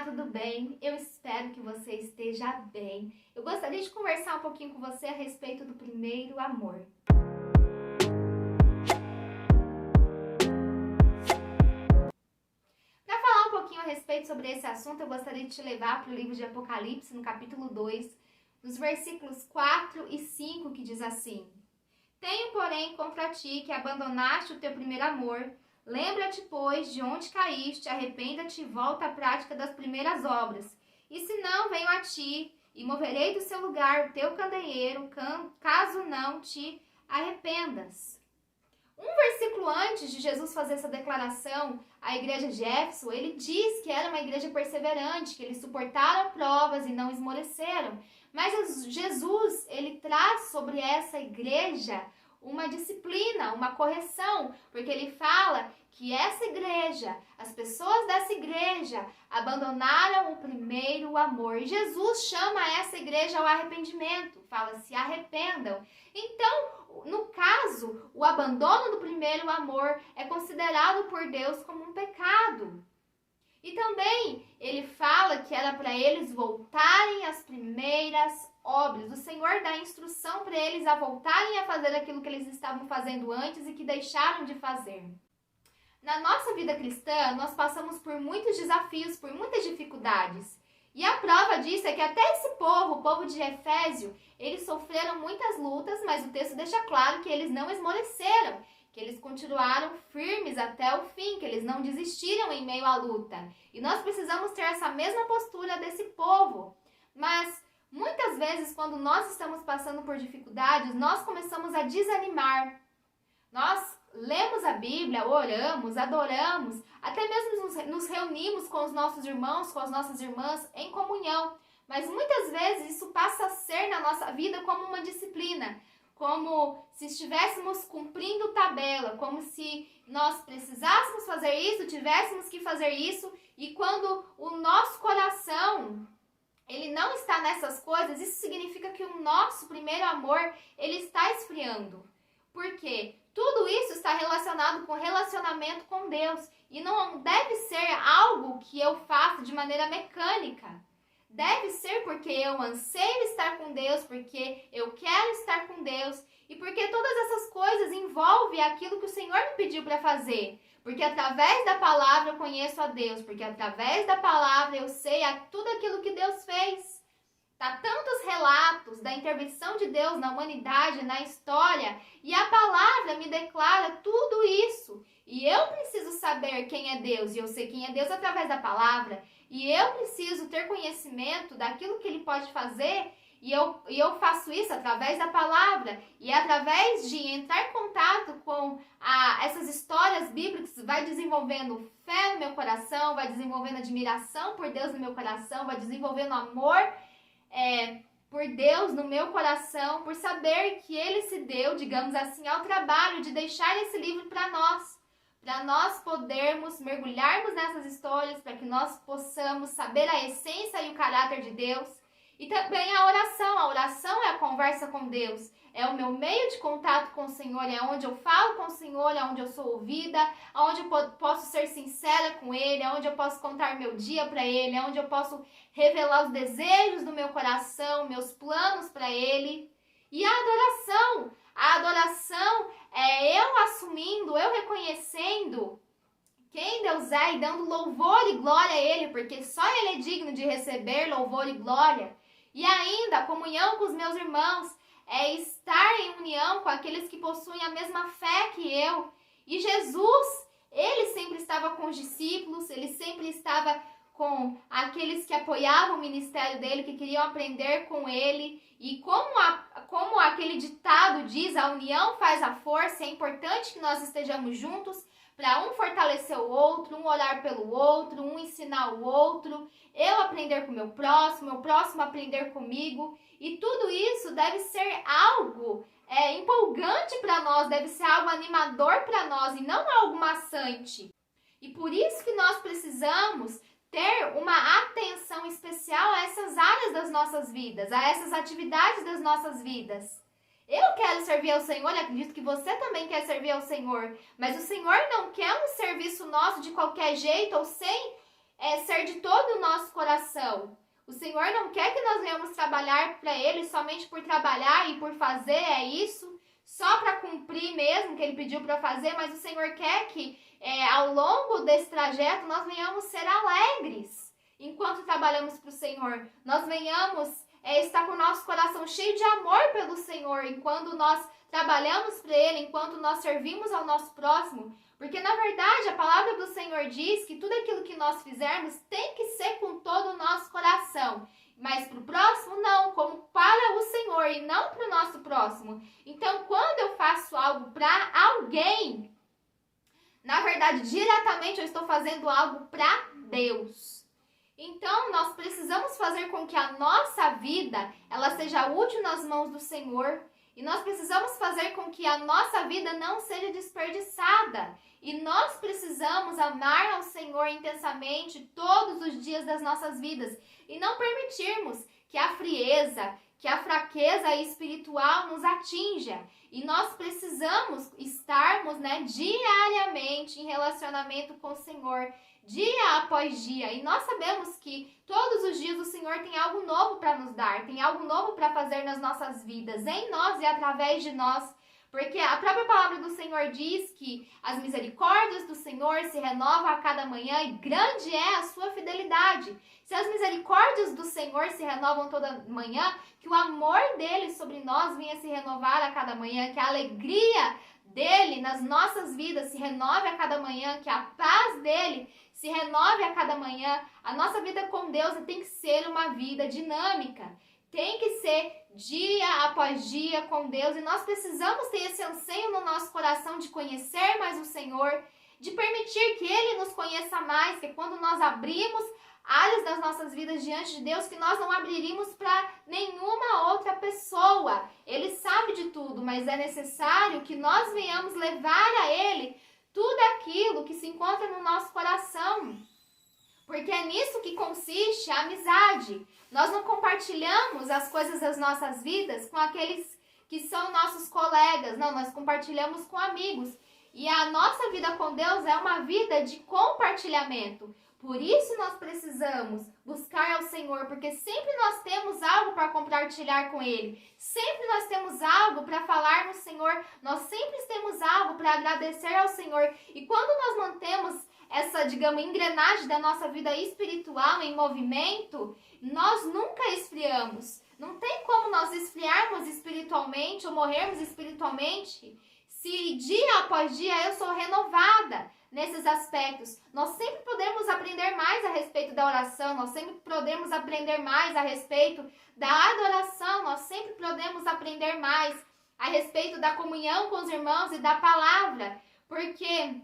tudo bem? Eu espero que você esteja bem. Eu gostaria de conversar um pouquinho com você a respeito do primeiro amor. Para falar um pouquinho a respeito sobre esse assunto, eu gostaria de te levar para o livro de Apocalipse, no capítulo 2, nos versículos 4 e 5, que diz assim: Tenho, porém, contra ti que abandonaste o teu primeiro amor. Lembra-te, pois, de onde caíste, arrependa-te e volta à prática das primeiras obras. E se não, venho a ti, e moverei do seu lugar o teu candeeiro, caso não te arrependas. Um versículo antes de Jesus fazer essa declaração à igreja de Éfeso, ele diz que era uma igreja perseverante, que eles suportaram provas e não esmoreceram. Mas Jesus, ele traz sobre essa igreja uma disciplina, uma correção, porque ele fala que essa igreja, as pessoas dessa igreja abandonaram o primeiro amor. E Jesus chama essa igreja ao arrependimento, fala: se arrependam. Então, no caso, o abandono do primeiro amor é considerado por Deus como um pecado. E também ele fala que era para eles voltarem às primeiras obras. O Senhor dá instrução para eles a voltarem a fazer aquilo que eles estavam fazendo antes e que deixaram de fazer. Na nossa vida cristã, nós passamos por muitos desafios, por muitas dificuldades. E a prova disso é que até esse povo, o povo de Efésio, eles sofreram muitas lutas, mas o texto deixa claro que eles não esmoreceram, que eles continuaram firmes até o fim, que eles não desistiram em meio à luta. E nós precisamos ter essa mesma postura desse povo. Mas muitas vezes, quando nós estamos passando por dificuldades, nós começamos a desanimar. Nós lemos a Bíblia, oramos, adoramos, até mesmo nos reunimos com os nossos irmãos, com as nossas irmãs em comunhão. Mas muitas vezes isso passa a ser na nossa vida como uma disciplina, como se estivéssemos cumprindo tabela, como se nós precisássemos fazer isso, tivéssemos que fazer isso, e quando o nosso coração ele não está nessas coisas, isso significa que o nosso primeiro amor ele está esfriando. Por quê? Tudo isso está relacionado com relacionamento com Deus e não deve ser algo que eu faço de maneira mecânica. Deve ser porque eu anseio estar com Deus, porque eu quero estar com Deus e porque todas essas coisas envolvem aquilo que o Senhor me pediu para fazer. Porque através da palavra eu conheço a Deus, porque através da palavra eu sei tudo aquilo que Deus fez. Há tantos relatos da intervenção de Deus na humanidade, na história, e a palavra me declara tudo isso. E eu preciso saber quem é Deus, e eu sei quem é Deus através da palavra. E eu preciso ter conhecimento daquilo que Ele pode fazer, e eu faço isso através da palavra. E através de entrar em contato com essas histórias bíblicas, vai desenvolvendo fé no meu coração, vai desenvolvendo admiração por Deus no meu coração, vai desenvolvendo amor por Deus no meu coração, por saber que Ele se deu, digamos assim, ao trabalho de deixar esse livro para nós podermos mergulharmos nessas histórias, para que nós possamos saber a essência e o caráter de Deus. E também a oração é a conversa com Deus, é o meu meio de contato com o Senhor, é onde eu falo com o Senhor, é onde eu sou ouvida, é onde eu posso ser sincera com Ele, é onde eu posso contar meu dia para Ele, é onde eu posso revelar os desejos do meu coração, meus planos para Ele. E a adoração é eu assumindo, eu reconhecendo quem Deus é e dando louvor e glória a Ele, porque só Ele é digno de receber louvor e glória. E ainda a comunhão com os meus irmãos é estar em união com aqueles que possuem a mesma fé que eu. E Jesus, Ele sempre estava com os discípulos, Ele sempre estava com aqueles que apoiavam o ministério dele, que queriam aprender com ele. E como aquele ditado diz, a união faz a força, é importante que nós estejamos juntos para um fortalecer o outro, um orar pelo outro, um ensinar o outro, eu aprender com o meu próximo aprender comigo. E tudo isso deve ser algo empolgante para nós, deve ser algo animador para nós e não algo maçante. E por isso que nós precisamos ter uma atenção especial a essas áreas das nossas vidas, a essas atividades das nossas vidas. Eu quero servir ao Senhor e acredito que você também quer servir ao Senhor, mas o Senhor não quer um serviço nosso de qualquer jeito ou sem ser de todo o nosso coração. O Senhor não quer que nós venhamos trabalhar para Ele somente por trabalhar e por fazer, é isso, só para cumprir mesmo o que Ele pediu para fazer, mas o Senhor quer que ao longo desse trajeto nós venhamos ser alegres enquanto trabalhamos para o Senhor. Nós venhamos estar com o nosso coração cheio de amor pelo Senhor enquanto nós trabalhamos para Ele, enquanto nós servimos ao nosso próximo. Porque, na verdade, a palavra do Senhor diz que tudo aquilo que nós fizermos tem que ser com todo o nosso coração. Mas para o próximo, não, como para o Senhor e não para o nosso próximo. Então, quando eu faço algo para alguém, na verdade, diretamente eu estou fazendo algo para Deus. Então, nós precisamos fazer com que a nossa vida ela seja útil nas mãos do Senhor. E nós precisamos fazer com que a nossa vida não seja desperdiçada. E nós precisamos amar ao Senhor intensamente todos os dias das nossas vidas. E não permitirmos que a frieza, que a fraqueza espiritual nos atinja. E nós precisamos estarmos, diariamente em relacionamento com o Senhor, dia após dia. E nós sabemos que todos os dias o Senhor tem algo novo para nos dar, tem algo novo para fazer nas nossas vidas, em nós e através de nós. Porque a própria palavra do Senhor diz que as misericórdias do Senhor se renovam a cada manhã e grande é a sua fidelidade. Se as misericórdias do Senhor se renovam toda manhã, que o amor dele sobre nós venha se renovar a cada manhã, que a alegria dele nas nossas vidas se renove a cada manhã, que a paz dele se renove a cada manhã. A nossa vida com Deus tem que ser uma vida dinâmica. Tem que ser dia após dia com Deus. E nós precisamos ter esse anseio no nosso coração de conhecer mais o Senhor, de permitir que Ele nos conheça mais, que quando nós abrimos áreas das nossas vidas diante de Deus, que nós não abriríamos para nenhuma outra pessoa. Ele sabe de tudo, mas é necessário que nós venhamos levar a Ele tudo aquilo que se encontra no nosso coração. Porque é nisso que consiste a amizade. Nós não compartilhamos as coisas das nossas vidas com aqueles que são nossos colegas. Não, nós compartilhamos com amigos. E a nossa vida com Deus é uma vida de compartilhamento. Por isso nós precisamos buscar ao Senhor, porque sempre nós temos algo para compartilhar com Ele. Sempre nós temos algo para falar no Senhor. Nós sempre temos algo para agradecer ao Senhor. E quando nós mantemos essa, engrenagem da nossa vida espiritual em movimento, nós nunca esfriamos. Não tem como nós esfriarmos espiritualmente ou morrermos espiritualmente se dia após dia eu sou renovada nesses aspectos. Nós sempre podemos aprender mais a respeito da oração, nós sempre podemos aprender mais a respeito da adoração, nós sempre podemos aprender mais a respeito da comunhão com os irmãos e da palavra, porque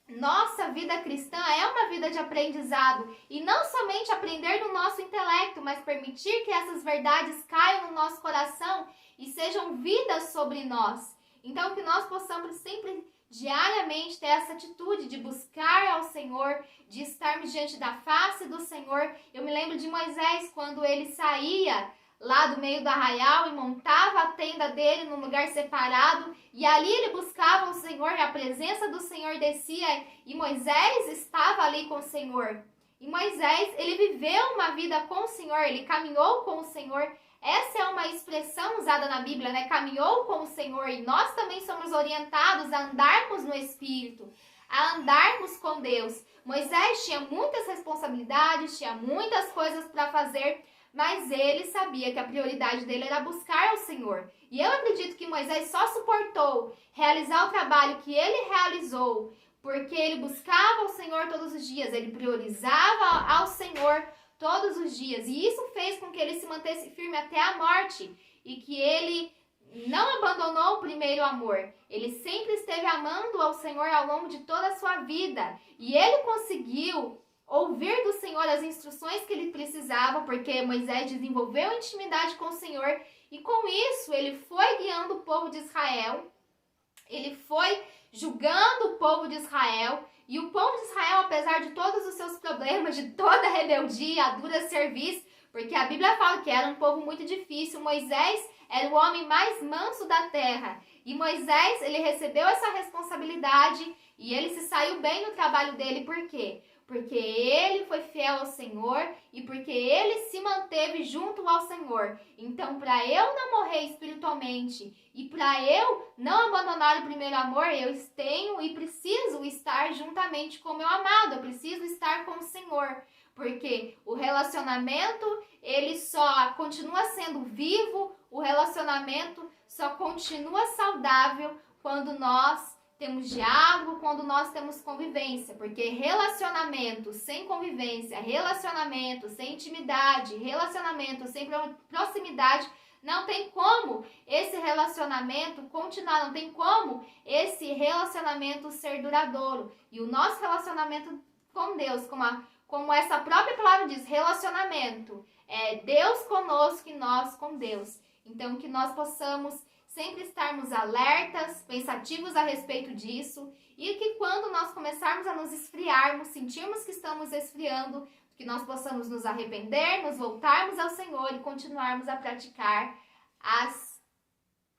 nossa vida cristã é uma vida de aprendizado, e não somente aprender no nosso intelecto, mas permitir que essas verdades caiam no nosso coração e sejam vidas sobre nós. Então, que nós possamos sempre, diariamente, ter essa atitude de buscar ao Senhor, de estarmos diante da face do Senhor. Eu me lembro de Moisés, quando ele saía lá do meio do arraial e montava a tenda dele num lugar separado, e ali ele buscava o Senhor, e a presença do Senhor descia, e Moisés estava ali com o Senhor. E Moisés, ele viveu uma vida com o Senhor, ele caminhou com o Senhor. Essa é uma expressão usada na Bíblia, caminhou com o Senhor, e nós também somos orientados a andarmos no Espírito, a andarmos com Deus. Moisés tinha muitas responsabilidades, tinha muitas coisas para fazer, mas ele sabia que a prioridade dele era buscar ao Senhor. E eu acredito que Moisés só suportou realizar o trabalho que ele realizou porque ele buscava ao Senhor todos os dias, ele priorizava ao Senhor todos os dias. E isso fez com que ele se mantesse firme até a morte e que ele não abandonou o primeiro amor. Ele sempre esteve amando ao Senhor ao longo de toda a sua vida. E ele conseguiu ouvir do Senhor as instruções que ele precisava, porque Moisés desenvolveu intimidade com o Senhor, e com isso ele foi guiando o povo de Israel, ele foi julgando o povo de Israel, e o povo de Israel, apesar de todos os seus problemas, de toda a rebeldia, a dura serviço, porque a Bíblia fala que era um povo muito difícil, Moisés era o homem mais manso da terra, e Moisés, ele recebeu essa responsabilidade, e ele se saiu bem no trabalho dele. Por quê? porque ele foi fiel ao Senhor e porque ele se manteve junto ao Senhor. Então, para eu não morrer espiritualmente e para eu não abandonar o primeiro amor, eu tenho e preciso estar juntamente com o meu amado, eu preciso estar com o Senhor. Porque o relacionamento, ele só continua sendo vivo, o relacionamento só continua saudável quando nós temos diálogo, quando nós temos convivência. Porque relacionamento sem convivência, relacionamento sem intimidade, relacionamento sem proximidade, não tem como esse relacionamento continuar, não tem como esse relacionamento ser duradouro. E o nosso relacionamento com Deus, como essa própria palavra diz, relacionamento. É Deus conosco e nós com Deus. Então, que nós possamos sempre estarmos alertas, pensativos a respeito disso. E que quando nós começarmos a nos esfriarmos, sentirmos que estamos esfriando, que nós possamos nos arrepender, nos voltarmos ao Senhor e continuarmos a praticar as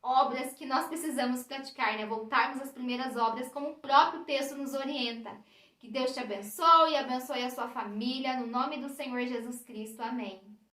obras que nós precisamos praticar, né? Voltarmos às primeiras obras, como o próprio texto nos orienta. Que Deus te abençoe e abençoe a sua família, no nome do Senhor Jesus Cristo. Amém.